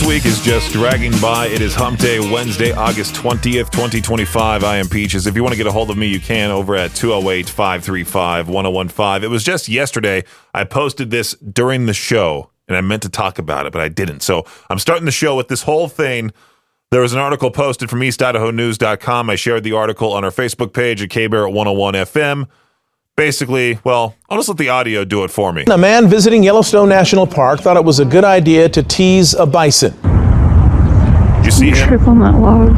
week is just dragging by. It is Hump Day, Wednesday, August 20th, 2025. I am Peaches. If you want to get a hold of me, you can over at 208-535-1015. It was just yesterday. I posted this during the show, and I meant to talk about it, but I didn't. So I'm starting the show with this whole thing. There was an article posted from EastIdahoNews.com. I shared the article on our Facebook page at KBear at 101 FM. Basically, well, I'll just let the audio do it for me. A man visiting Yellowstone National Park thought it was a good idea to tease a bison. You see him? Trip on that log.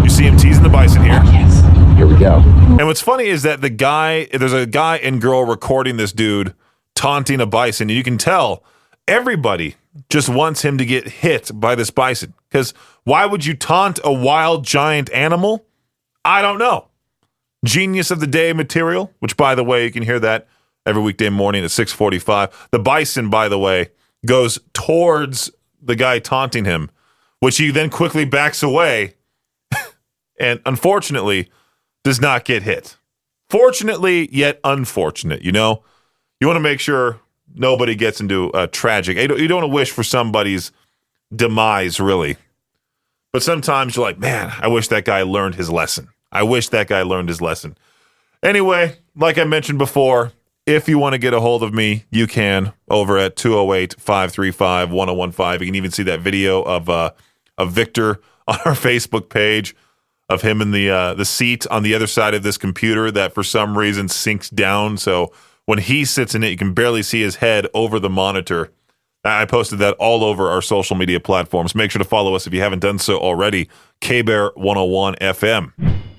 You see him teasing the bison here? Yes. Here we go. And what's funny is that there's a guy and girl recording this dude taunting a bison, and you can tell everybody just wants him to get hit by this bison. Because why would you taunt a wild giant animal? I don't know. Genius of the day material, which, by the way, you can hear that every weekday morning at 6:45. The bison, by the way, goes towards the guy taunting him, which he then quickly backs away and, unfortunately, does not get hit. Fortunately, yet unfortunate, you know? You want to make sure nobody gets into a tragic... You don't want to wish for somebody's demise, really. But sometimes you're like, man, I wish that guy learned his lesson. Anyway, like I mentioned before, if you want to get a hold of me, you can over at 208-535-1015. You can even see that video of Victor on our Facebook page of him in the seat on the other side of this computer that for some reason sinks down. So when he sits in it, you can barely see his head over the monitor. I posted that all over our social media platforms. Make sure to follow us if you haven't done so already. KBear 101 FM.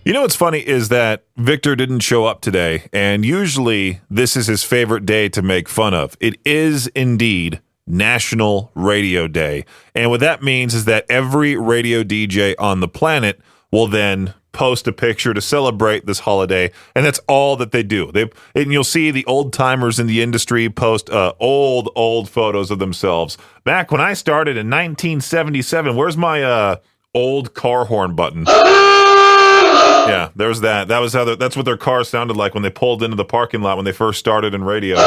You know what's funny is that Victor didn't show up today, and usually this is his favorite day to make fun of. It is indeed National Radio Day, and what that means is that every radio DJ on the planet will then post a picture to celebrate this holiday, and that's all that they do. And you'll see the old timers in the industry post old photos of themselves. Back when I started in 1977, where's my old car horn button? Yeah, there's that. That's what their car sounded like when they pulled into the parking lot when they first started in radio.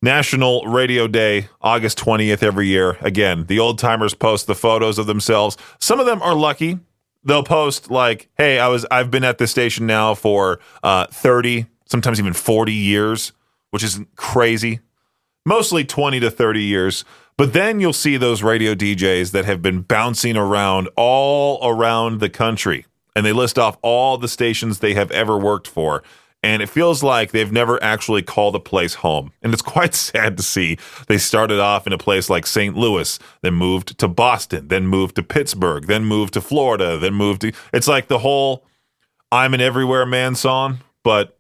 National Radio Day, August 20th every year. Again, the old timers post the photos of themselves. Some of them are lucky. They'll post like, "Hey, I've been at this station now for 30, sometimes even 40 years," which is crazy. Mostly 20 to 30 years. But then you'll see those radio DJs that have been bouncing around all around the country. And they list off all the stations they have ever worked for. And it feels like they've never actually called a place home. And it's quite sad to see. They started off in a place like St. Louis, then moved to Boston, then moved to Pittsburgh, then moved to Florida, then moved to... It's like the whole I'm an everywhere man song, but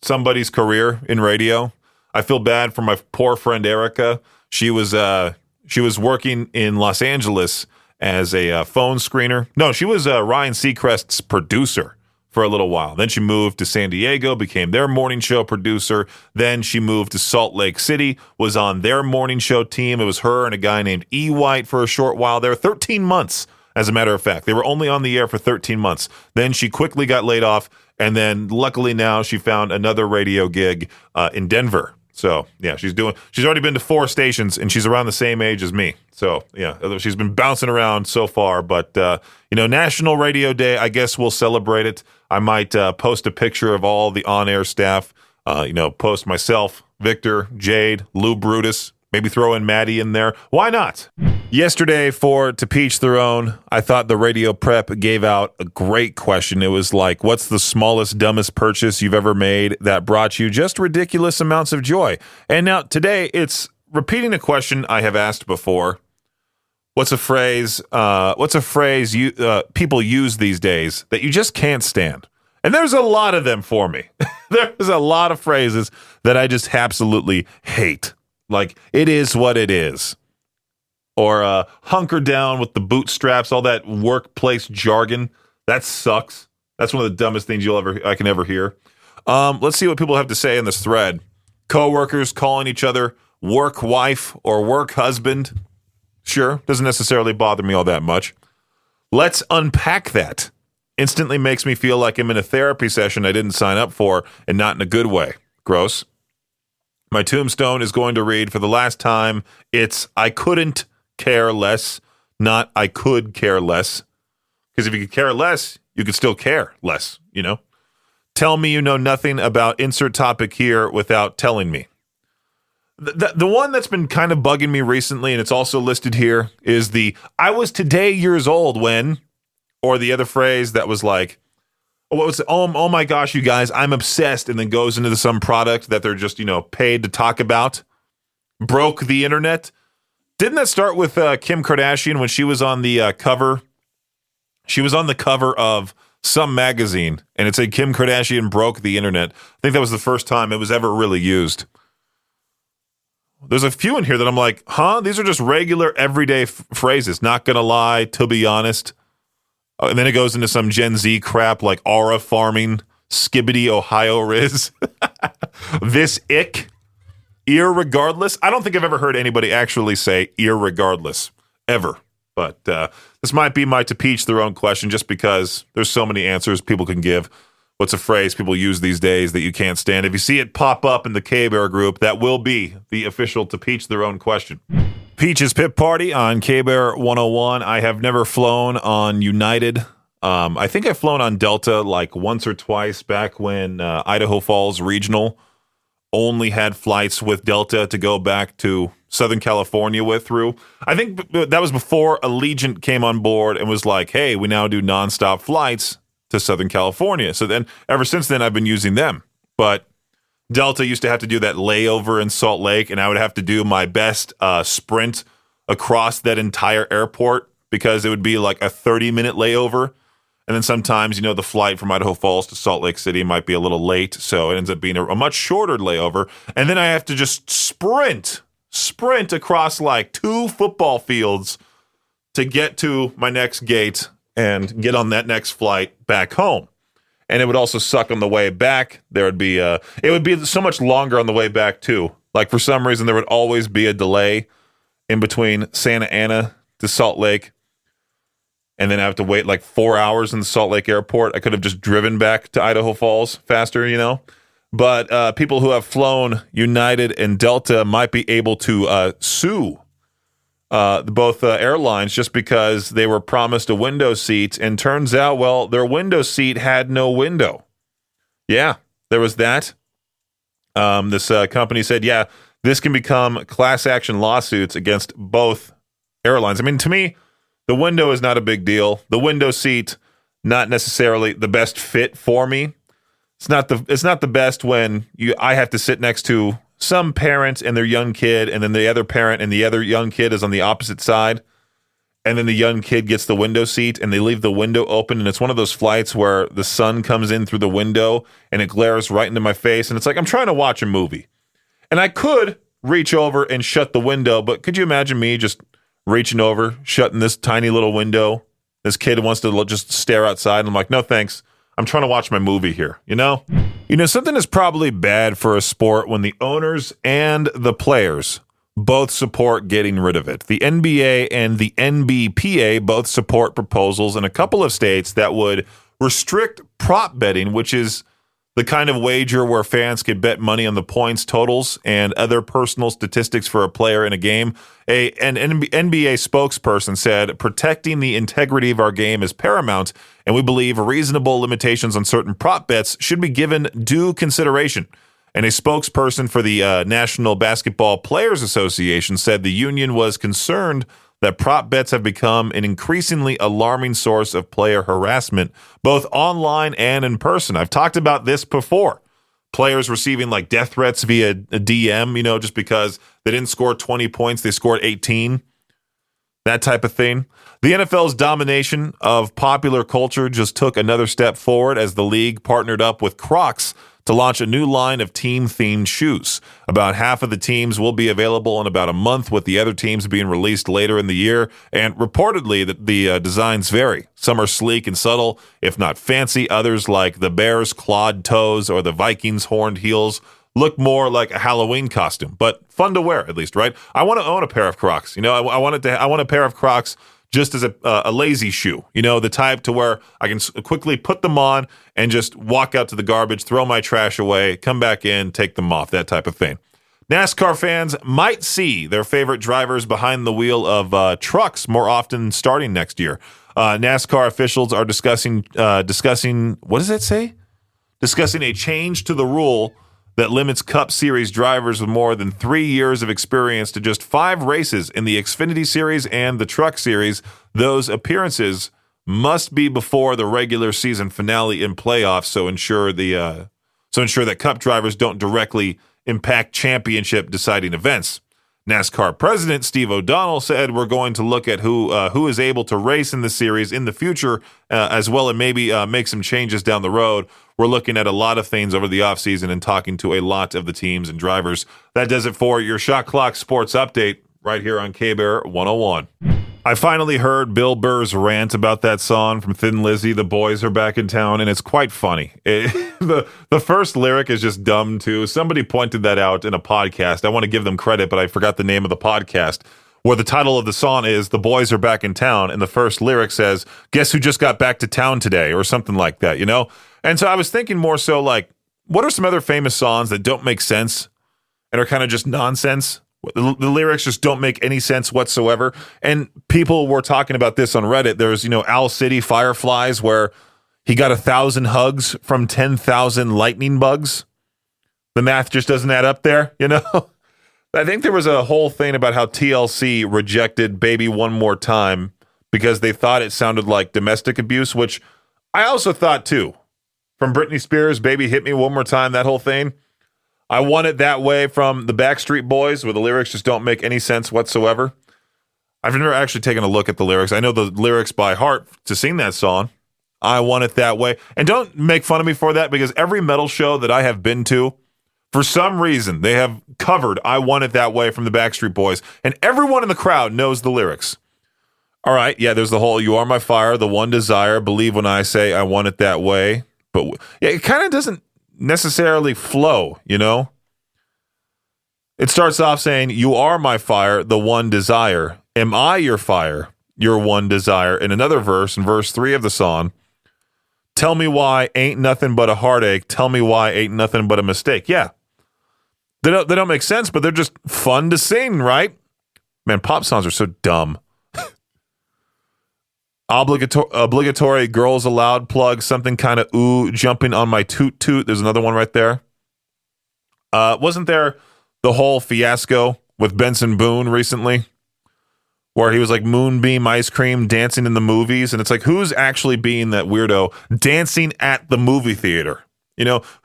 somebody's career in radio. I feel bad for my poor friend Erica. She was working in Los Angeles as a phone screener. No, she was Ryan Seacrest's producer for a little while. Then she moved to San Diego, became their morning show producer. Then she moved to Salt Lake City, was on their morning show team. It was her and a guy named E. White for a short while there. 13 months, as a matter of fact. They were only on the air for 13 months. Then she quickly got laid off, and then luckily now she found another radio gig in Denver. So, yeah, she's already been to 4 stations, and she's around the same age as me. So, yeah, she's been bouncing around so far. But, National Radio Day, I guess we'll celebrate it. I might post a picture of all the on-air staff, post myself, Victor, Jade, Lou Brutus, maybe throw in Maddie in there. Why not? Yesterday, for To Peach Their Own, I thought the radio prep gave out a great question. It was like, what's the smallest, dumbest purchase you've ever made that brought you just ridiculous amounts of joy? And now today, it's repeating a question I have asked before. What's a phrase people use these days that you just can't stand? And there's a lot of them for me. There's a lot of phrases that I just absolutely hate. Like, it is what it is. Or hunker down with the bootstraps, all that workplace jargon. That sucks. That's one of the dumbest things I can ever hear. Let's see what people have to say in this thread. Coworkers calling each other work wife or work husband. Sure, doesn't necessarily bother me all that much. Let's unpack that. Instantly makes me feel like I'm in a therapy session I didn't sign up for, and not in a good way. Gross. My tombstone is going to read, for the last time, it's I couldn't care less, not I could care less. Because if you could care less, you could still care less, you know? Tell me you know nothing about insert topic here without telling me. The one that's been kind of bugging me recently, and it's also listed here, is the I was today years old when, or the other phrase that was like, what was it? Oh my gosh, you guys, I'm obsessed, and then goes into some product that they're just, paid to talk about. Broke the internet. Didn't that start with Kim Kardashian when she was on the cover? She was on the cover of some magazine, and it said Kim Kardashian broke the internet. I think that was the first time it was ever really used. There's a few in here that I'm like, these are just regular, everyday phrases. Not gonna lie, to be honest. And then it goes into some Gen Z crap like aura farming, skibbity Ohio Riz. This ick, irregardless. I don't think I've ever heard anybody actually say irregardless, ever. But this might be my to each their own question, just because there's so many answers people can give. What's a phrase people use these days that you can't stand? If you see it pop up in the K-Bear group, that will be the official to each their own question. Peach's Pip Party on K-Bear 101. I have never flown on United. I think I've flown on Delta like once or twice back when Idaho Falls Regional only had flights with Delta to go back to Southern California through. I think that was before Allegiant came on board and was like, hey, we now do nonstop flights to Southern California. So then ever since then, I've been using them. But Delta used to have to do that layover in Salt Lake, and I would have to do my best sprint across that entire airport because it would be like a 30-minute layover. And then sometimes, the flight from Idaho Falls to Salt Lake City might be a little late, so it ends up being a much shorter layover. And then I have to just sprint across like 2 football fields to get to my next gate and get on that next flight back home. And it would also suck on the way back. It would be so much longer on the way back too. Like for some reason, there would always be a delay in between Santa Ana to Salt Lake. And then I have to wait like 4 hours in the Salt Lake airport. I could have just driven back to Idaho Falls faster, But people who have flown United and Delta might be able to sue both airlines just because they were promised a window seat. And turns out, well, their window seat had no window. Yeah, there was that. This company said, yeah, this can become class action lawsuits against both airlines. I mean, to me, the window is not a big deal. The window seat, not necessarily the best fit for me. It's not the best when I have to sit next to some parent and their young kid, and then the other parent and the other young kid is on the opposite side. And then the young kid gets the window seat and they leave the window open. And it's one of those flights where the sun comes in through the window and it glares right into my face. And it's like, I'm trying to watch a movie. And I could reach over and shut the window, but could you imagine me just reaching over, shutting this tiny little window? This kid wants to just stare outside. And I'm like, no, thanks. I'm trying to watch my movie here, something is probably bad for a sport when the owners and the players both support getting rid of it. The NBA and the NBPA both support proposals in a couple of states that would restrict prop betting, which is the kind of wager where fans could bet money on the points totals and other personal statistics for a player in a game. An NBA spokesperson said, protecting the integrity of our game is paramount, and we believe reasonable limitations on certain prop bets should be given due consideration. And a spokesperson for the National Basketball Players Association said the union was concerned that prop bets have become an increasingly alarming source of player harassment, both online and in person. I've talked about this before. Players receiving like death threats via a DM, just because they didn't score 20 points, they scored 18. That type of thing. The NFL's domination of popular culture just took another step forward as the league partnered up with Crocs to launch a new line of team-themed shoes. About half of the teams will be available in about a month, with the other teams being released later in the year. And reportedly, the designs vary. Some are sleek and subtle, if not fancy. Others, like the Bears' clawed toes or the Vikings' horned heels, look more like a Halloween costume, but fun to wear at least, right? I want to own a pair of Crocs. I want a pair of Crocs just as a lazy shoe, the type to where I can quickly put them on and just walk out to the garbage, throw my trash away, come back in, take them off, that type of thing. NASCAR fans might see their favorite drivers behind the wheel of trucks more often starting next year. NASCAR officials are discussing what does it say? Discussing a change to the rule that limits Cup Series drivers with more than 3 years of experience to just 5 races in the Xfinity Series and the Truck Series. Those appearances must be before the regular season finale and playoffs, so ensure that Cup drivers don't directly impact championship deciding events. NASCAR President Steve O'Donnell said, "We're going to look at who is able to race in the series in the future, as well, and maybe make some changes down the road. We're looking at a lot of things over the offseason and talking to a lot of the teams and drivers." That does it for your Shot Clock Sports Update right here on K-Bear 101. I finally heard Bill Burr's rant about that song from Thin Lizzy, "The Boys Are Back in Town," and it's quite funny. The first lyric is just dumb, too. Somebody pointed that out in a podcast. I want to give them credit, but I forgot the name of the podcast, where the title of the song is "The Boys Are Back in Town," and the first lyric says, "Guess who just got back to town today?" or something like that, you know? And so I was thinking more so like, what are some other famous songs that don't make sense and are kind of just nonsense? The lyrics just don't make any sense whatsoever. And people were talking about this on Reddit. There's, Owl City Fireflies, where he got 1,000 hugs from 10,000 lightning bugs. The math just doesn't add up there, I think there was a whole thing about how TLC rejected Baby One More Time because they thought it sounded like domestic abuse, which I also thought too. From Britney Spears, Baby Hit Me One More Time, that whole thing. I Want It That Way from the Backstreet Boys, where the lyrics just don't make any sense whatsoever. I've never actually taken a look at the lyrics. I know the lyrics by heart to sing that song. I Want It That Way. And don't make fun of me for that, because every metal show that I have been to, for some reason, they have covered I Want It That Way from the Backstreet Boys, and everyone in the crowd knows the lyrics. All right, yeah, there's the whole "You Are My Fire, the One Desire, Believe When I Say I Want It That Way." But yeah, it kind of doesn't necessarily flow, It starts off saying, "You are my fire, the one desire. Am I your fire, your one desire?" In another verse, in verse 3 of the song, "Tell me why ain't nothing but a heartache. Tell me why ain't nothing but a mistake." Yeah. They don't make sense, but they're just fun to sing, right? Man, pop songs are so dumb. Obligatory Girls Aloud plug, something kind of ooh, jumping on my toot toot. There's another one right there. Wasn't there the whole fiasco with Benson Boone recently, where he was like Moonbeam Ice Cream dancing in the movies? And it's like, who's actually being that weirdo dancing at the movie theater?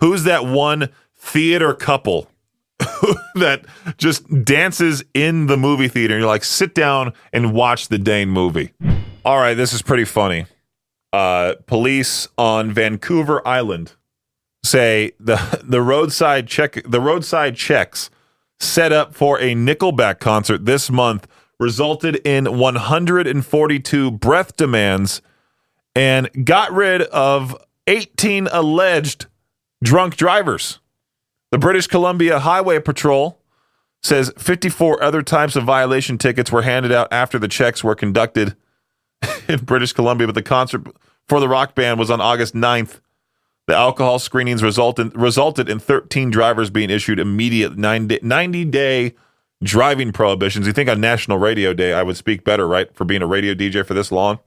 Who's that one theater couple that just dances in the movie theater? And you're like, sit down and watch the dang movie. All right, this is pretty funny. Police on Vancouver Island say the roadside checks set up for a Nickelback concert this month resulted in 142 breath demands and got rid of 18 alleged drunk drivers. The British Columbia Highway Patrol says 54 other types of violation tickets were handed out after the checks were conducted in British Columbia, but the concert for the rock band was on August 9th. The alcohol screenings resulted in 13 drivers being issued immediate 90-day driving prohibitions. You think on National Radio Day I would speak better, right, for being a radio DJ for this long?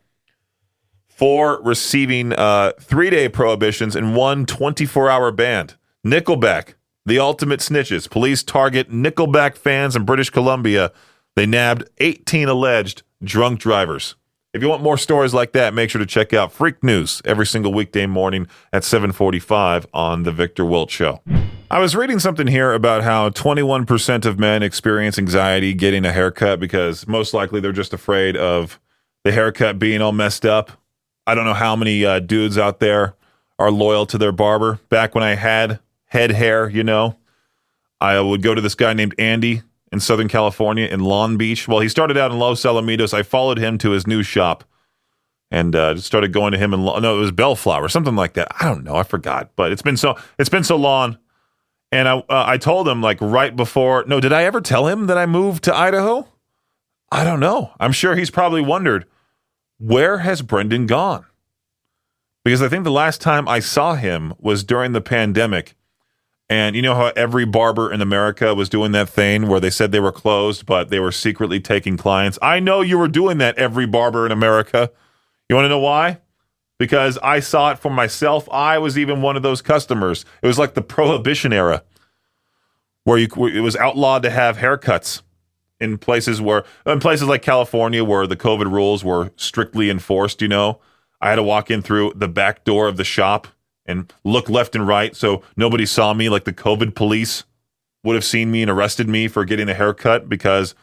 4 receiving 3-day prohibitions and 1 24-hour ban. Nickelback, the ultimate snitches. Police target Nickelback fans in British Columbia. They nabbed 18 alleged drunk drivers. If you want more stories like that, make sure to check out Freak News every single weekday morning at 7:45 on The Victor Wilt Show. I was reading something here about how 21% of men experience anxiety getting a haircut because most likely they're just afraid of the haircut being all messed up. I don't know how many dudes out there are loyal to their barber. Back when I had head hair, I would go to this guy named Andy in Southern California, in Long Beach. Well, he started out in Los Alamitos. I followed him to his new shop and just started going to him. No, it was Bellflower, something like that. I don't know. I forgot. But it's been so long. And I told him like right before. No, did I ever tell him that I moved to Idaho? I don't know. I'm sure he's probably wondered, where has Brendan gone? Because I think the last time I saw him was during the pandemic. And you know how every barber in America was doing that thing where they said they were closed, but they were secretly taking clients? I know you were doing that, every barber in America. You want to know why? Because I saw it for myself. I was even one of those customers. It was like the Prohibition era where it was outlawed to have haircuts in places like California where the COVID rules were strictly enforced, you know. I had to walk in through the back door of the shop and look left and right so nobody saw me, like the COVID police would have seen me and arrested me for getting a haircut, because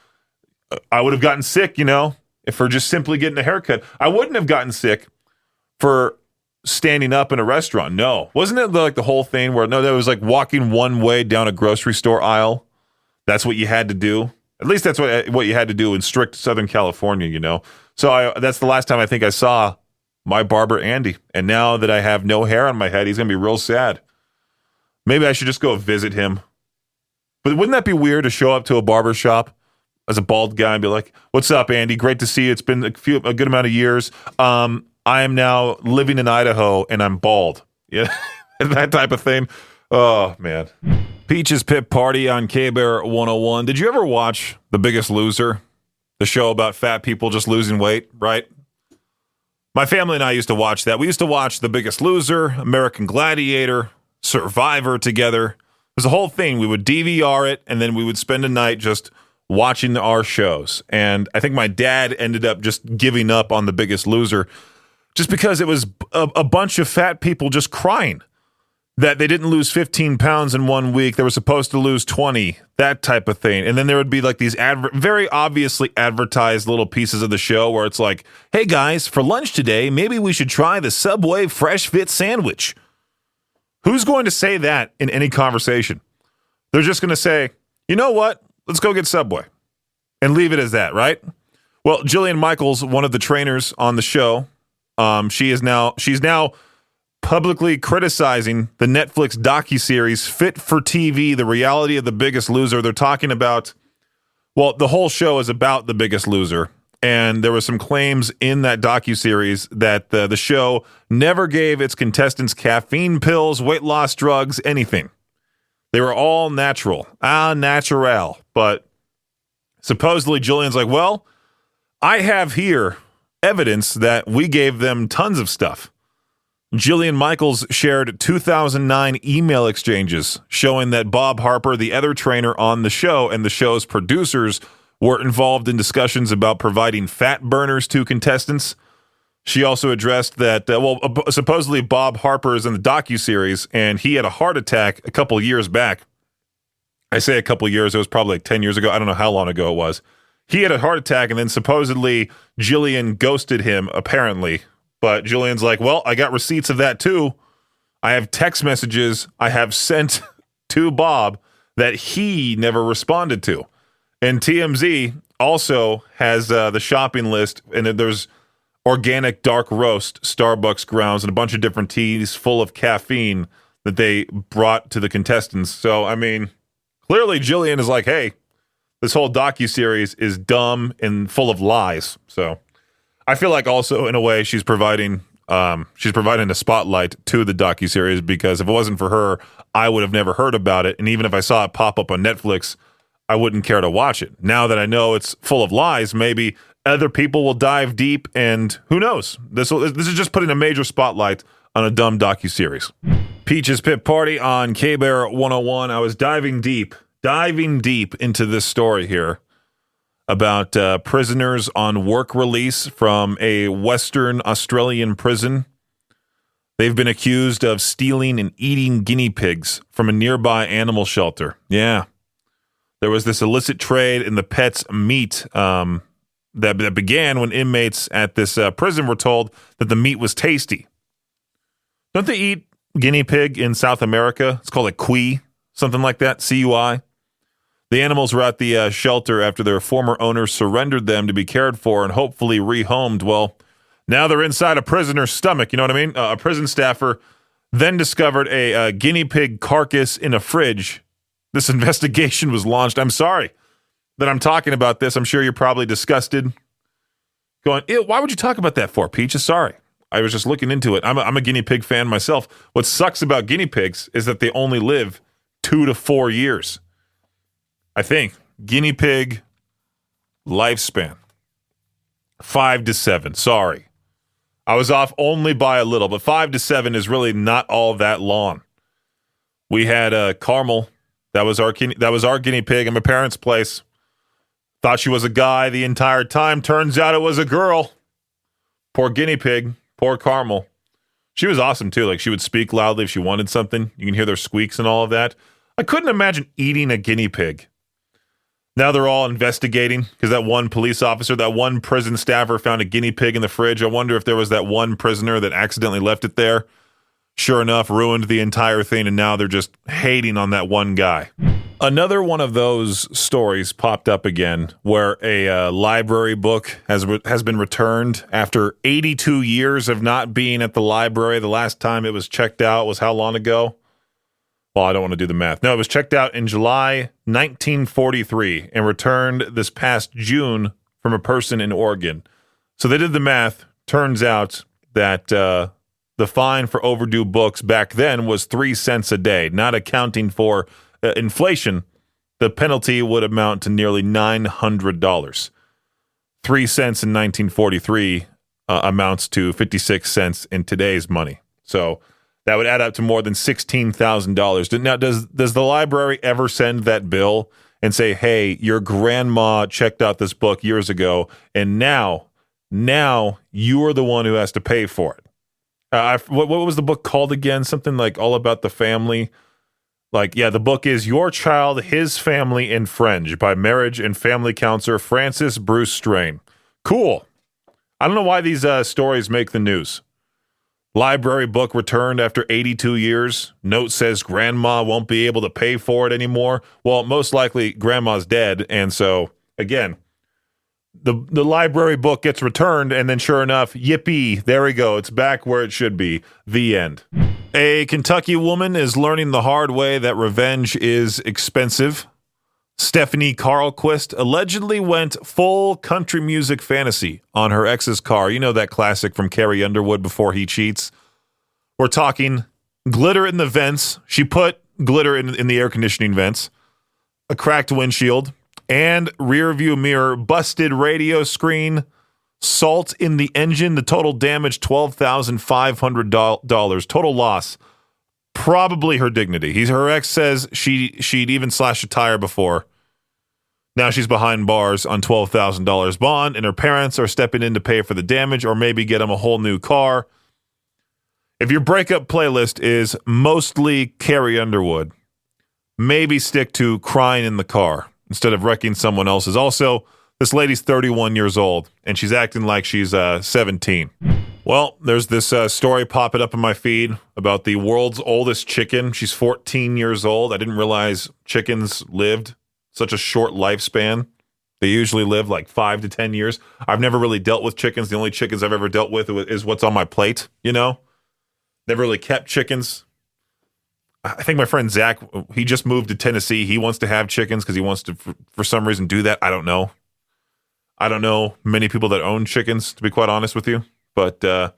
I would have gotten sick, you know, if for just simply getting a haircut. I wouldn't have gotten sick for standing up in a restaurant. No. Wasn't it like the whole thing where, no, that was like walking one way down a grocery store aisle? That's what you had to do. At least that's what you had to do in strict Southern California, you know. So that's the last time I think I saw my barber, Andy. And now that I have no hair on my head, he's going to be real sad. Maybe I should just go visit him. But wouldn't that be weird to show up to a barber shop as a bald guy and be like, "What's up, Andy? Great to see you. It's been a good amount of years. I am now living in Idaho and I'm bald." Yeah, that type of thing. Oh, man. Peach's Pit Party on K-Bear 101. Did you ever watch The Biggest Loser? The show about fat people just losing weight, right? My family and I used to watch that. We used to watch The Biggest Loser, American Gladiator, Survivor together. It was a whole thing. We would DVR it, and then we would spend a night just watching our shows. And I think my dad ended up just giving up on The Biggest Loser just because it was a bunch of fat people just crying that they didn't lose 15 pounds in 1 week. They were supposed to lose 20, that type of thing. And then there would be like these very obviously advertised little pieces of the show where it's like, "Hey guys, for lunch today, maybe we should try the Subway Fresh Fit Sandwich." Who's going to say that in any conversation? They're just going to say, "You know what? Let's go get Subway," and leave it as that, right? Well, Jillian Michaels, one of the trainers on the show, she's now publicly criticizing the Netflix docuseries Fit for TV, The Reality of the Biggest Loser. They're talking about, well, the whole show is about The Biggest Loser, and there were some claims in that docuseries that the show never gave its contestants caffeine pills, weight loss drugs, anything. They were all natural, natural. But supposedly Jillian's like, "Well, I have here evidence that we gave them tons of stuff." Jillian Michaels shared 2009 email exchanges showing that Bob Harper, the other trainer on the show, and the show's producers were involved in discussions about providing fat burners to contestants. She also addressed that, supposedly Bob Harper is in the docuseries, and he had a heart attack a couple years back. I say a couple years, it was probably like 10 years ago. I don't know how long ago it was. He had a heart attack, and then supposedly Jillian ghosted him, apparently. But Jillian's like, "Well, I got receipts of that too. I have text messages I have sent to Bob that he never responded to." And TMZ also has the shopping list, and there's organic dark roast, Starbucks grounds, and a bunch of different teas full of caffeine that they brought to the contestants. So, I mean, clearly Jillian is like, "Hey, this whole docuseries is dumb and full of lies." So I feel like also in a way she's providing a spotlight to the docuseries, because if it wasn't for her, I would have never heard about it. And even if I saw it pop up on Netflix, I wouldn't care to watch it. Now that I know it's full of lies, maybe other people will dive deep, and who knows? This is just putting a major spotlight on a dumb docuseries. Peach's Pit Party on K-Bear 101. I was diving deep into this story here about prisoners on work release from a Western Australian prison. They've been accused of stealing and eating guinea pigs from a nearby animal shelter. Yeah. There was this illicit trade in the pet's meat that began when inmates at this prison were told that the meat was tasty. Don't they eat guinea pig in South America? It's called a cuy, something like that, C-U-I. The animals were at the shelter after their former owners surrendered them to be cared for and hopefully rehomed. Well, now they're inside a prisoner's stomach, you know what I mean? A prison staffer then discovered a guinea pig carcass in a fridge. This investigation was launched. I'm sorry that I'm talking about this. I'm sure you're probably disgusted. Going, ew, why would you talk about that for, Peach? Sorry. I was just looking into it. I'm a guinea pig fan myself. What sucks about guinea pigs is that they only live 2 to 4 years. I think guinea pig lifespan 5 to 7. Sorry. I was off only by a little, but 5 to 7 is really not all that long. We had Carmel. That was our guinea pig in my parents' place. Thought she was a guy the entire time. Turns out it was a girl. Poor guinea pig. Poor Carmel. She was awesome, too. Like, she would speak loudly if she wanted something. You can hear their squeaks and all of that. I couldn't imagine eating a guinea pig. Now they're all investigating because that one police officer, that one prison staffer found a guinea pig in the fridge. I wonder if there was that one prisoner that accidentally left it there. Sure enough, ruined the entire thing, and now they're just hating on that one guy. Another one of those stories popped up again where a library book has been returned after 82 years of not being at the library. The last time it was checked out was how long ago? Well, I don't want to do the math. No, it was checked out in July 1943 and returned this past June from a person in Oregon. So they did the math. Turns out that the fine for overdue books back then was 3 cents a day. Not accounting for inflation, the penalty would amount to nearly $900. 3 cents in 1943 amounts to 56 cents in today's money. So that would add up to more than $16,000. Now, does the library ever send that bill and say, hey, your grandma checked out this book years ago, and now you are the one who has to pay for it? What was the book called again? Something like All About the Family. Like, yeah, the book is Your Child, His Family, and Friends by marriage and family counselor Francis Bruce Strain. Cool. I don't know why these stories make the news. Library book returned after 82 years. Note says grandma won't be able to pay for it anymore. Well, most likely grandma's dead. And so, again, the library book gets returned, and then sure enough, yippee, there we go. It's back where it should be. The end. A Kentucky woman is learning the hard way that revenge is expensive. Stephanie Carlquist allegedly went full country music fantasy on her ex's car. You know that classic from Carrie Underwood, Before He Cheats. We're talking glitter in the vents. She put glitter in the air conditioning vents, a cracked windshield, and rear view mirror, busted radio screen, salt in the engine. The total damage, $12,500. Total loss, probably her dignity. Her ex says she'd even slashed a tire before. Now she's behind bars on $12,000 bond, and her parents are stepping in to pay for the damage or maybe get them a whole new car. If your breakup playlist is mostly Carrie Underwood, maybe stick to Crying in the Car instead of wrecking someone else's. Also, this lady's 31 years old, and she's acting like she's 17. Well, there's this story popping up in my feed about the world's oldest chicken. She's 14 years old. I didn't realize chickens lived such a short lifespan. They usually live like 5 to 10 years. I've never really dealt with chickens. The only chickens I've ever dealt with is what's on my plate, you know? Never really kept chickens. I think my friend Zach, he just moved to Tennessee. He wants to have chickens because he wants to, for some reason, do that. I don't know. I don't know many people that own chickens, to be quite honest with you. But her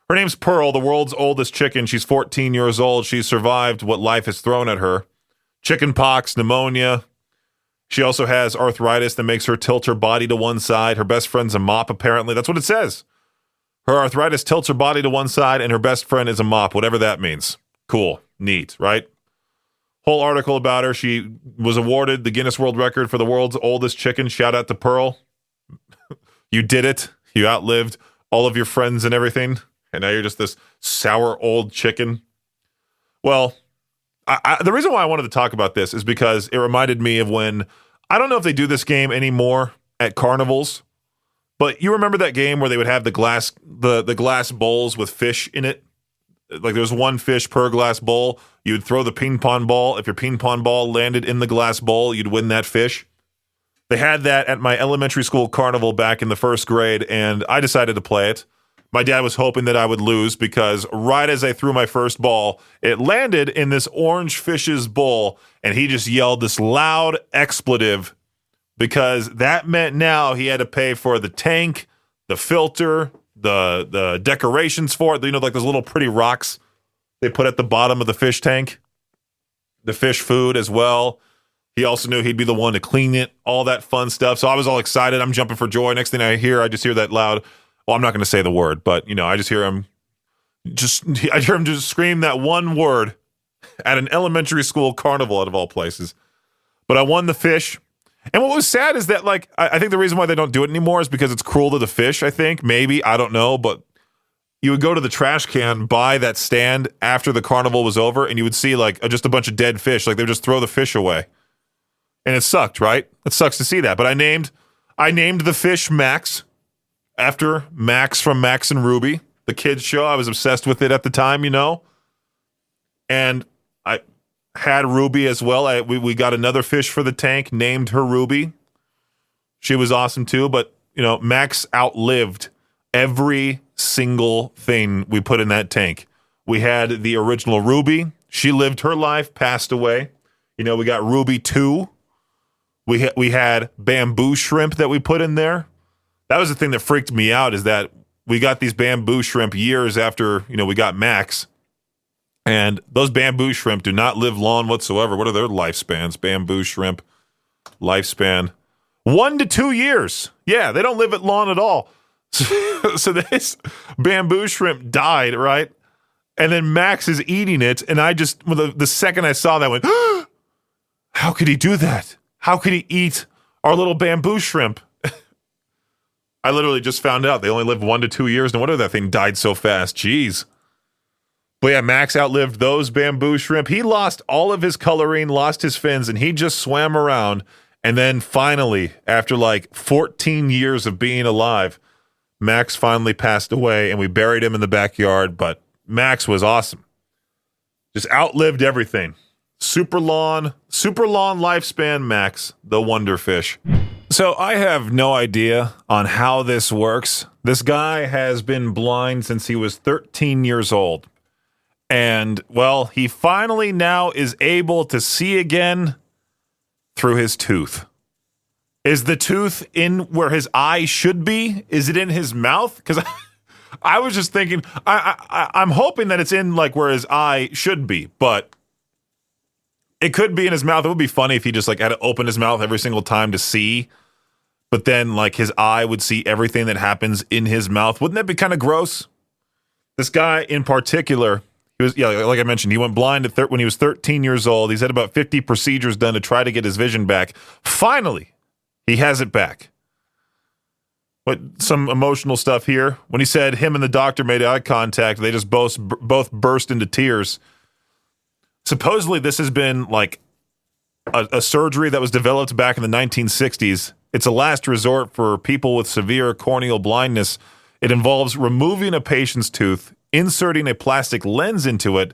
name's Pearl, the world's oldest chicken. She's 14 years old. She's survived what life has thrown at her. Chicken pox, pneumonia. She also has arthritis that makes her tilt her body to one side. Her best friend's a mop, apparently. That's what it says. Her arthritis tilts her body to one side, and her best friend is a mop, whatever that means. Cool. Neat, right? Whole article about her. She was awarded the Guinness World Record for the world's oldest chicken. Shout out to Pearl. You did it. You outlived all of your friends and everything, and now you're just this sour old chicken. Well, the reason why I wanted to talk about this is because it reminded me of when, I don't know if they do this game anymore at carnivals, but you remember that game where they would have the glass bowls with fish in it? Like there's one fish per glass bowl. You would throw the ping pong ball. If your ping pong ball landed in the glass bowl, you'd win that fish. They had that at my elementary school carnival back in the first grade, and I decided to play it. My dad was hoping that I would lose because right as I threw my first ball, it landed in this orange fish's bowl, and he just yelled this loud expletive because that meant now he had to pay for the tank, the filter, the decorations for it. You know, like those little pretty rocks they put at the bottom of the fish tank. the fish food as well. He also knew he'd be the one to clean it, all that fun stuff. So I was all excited. I'm jumping for joy. Next thing I just hear that loud. Well, I'm not going to say the word, but I just hear him just scream that one word at an elementary school carnival out of all places. But I won the fish. And what was sad is that, like, I think the reason why they don't do it anymore is because it's cruel to the fish, I think. Maybe. I don't know. But you would go to the trash can by that stand after the carnival was over, and you would see, like, just a bunch of dead fish. Like, they would just throw the fish away. And it sucked, right? It sucks to see that. But I named the fish Max after Max from Max and Ruby, the kids show. I was obsessed with it at the time, And I had Ruby as well. We got another fish for the tank, named her Ruby. She was awesome too. But, Max outlived every single thing we put in that tank. We had the original Ruby. She lived her life, passed away. We got Ruby 2. We had bamboo shrimp that we put in there. That was the thing that freaked me out, is that we got these bamboo shrimp years after, we got Max. And those bamboo shrimp do not live long whatsoever. What are their lifespans? Bamboo shrimp lifespan 1 to 2 years. Yeah, they don't live it long at all. So this bamboo shrimp died, right? And then Max is eating it. And I just, the second I saw that, I went, how could he do that? How could he eat our little bamboo shrimp? I literally just found out they only live 1 to 2 years. No wonder that thing died so fast. Jeez. But yeah, Max outlived those bamboo shrimp. He lost all of his coloring, lost his fins, and he just swam around. And then finally, after like 14 years of being alive, Max finally passed away, and we buried him in the backyard. But Max was awesome. Just outlived everything. Super long lifespan Max, the wonder fish. So I have no idea on how this works. This guy has been blind since he was 13 years old. And, well, he finally now is able to see again through his tooth. Is the tooth in where his eye should be? Is it in his mouth? Because I was just thinking, I'm hoping that it's in like where his eye should be, but it could be in his mouth. It would be funny if he just like had to open his mouth every single time to see, but then like his eye would see everything that happens in his mouth. Wouldn't that be kind of gross? This guy in particular, he was, like I mentioned, he went blind when he was 13 years old. He's had about 50 procedures done to try to get his vision back. Finally, he has it back. But some emotional stuff here. When he said him and the doctor made eye contact, they just both burst into tears. Supposedly, this has been like a surgery that was developed back in the 1960s. It's a last resort for people with severe corneal blindness. It involves removing a patient's tooth, inserting a plastic lens into it,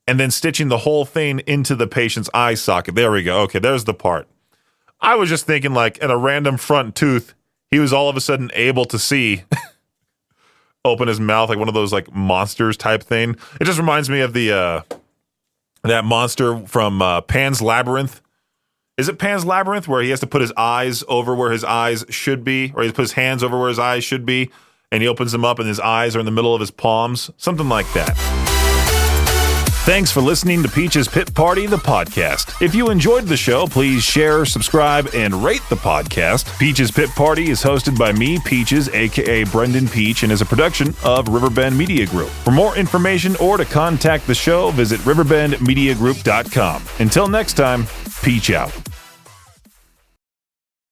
and then stitching the whole thing into the patient's eye socket. There we go. Okay, there's the part. I was just thinking like at a random front tooth, he was all of a sudden able to see, open his mouth like one of those like monsters type thing. It just reminds me of the that monster from Pan's Labyrinth. Is it Pan's Labyrinth where he has to put his eyes over where his eyes should be, or he has to put his hands over where his eyes should be, and he opens them up and his eyes are in the middle of his palms? Something like that. Thanks for listening to Peach's Pit Party, the podcast. If you enjoyed the show, please share, subscribe, and rate the podcast. Peach's Pit Party is hosted by me, Peaches, a.k.a. Brendan Peach, and is a production of Riverbend Media Group. For more information or to contact the show, visit riverbendmediagroup.com. Until next time, Peach out.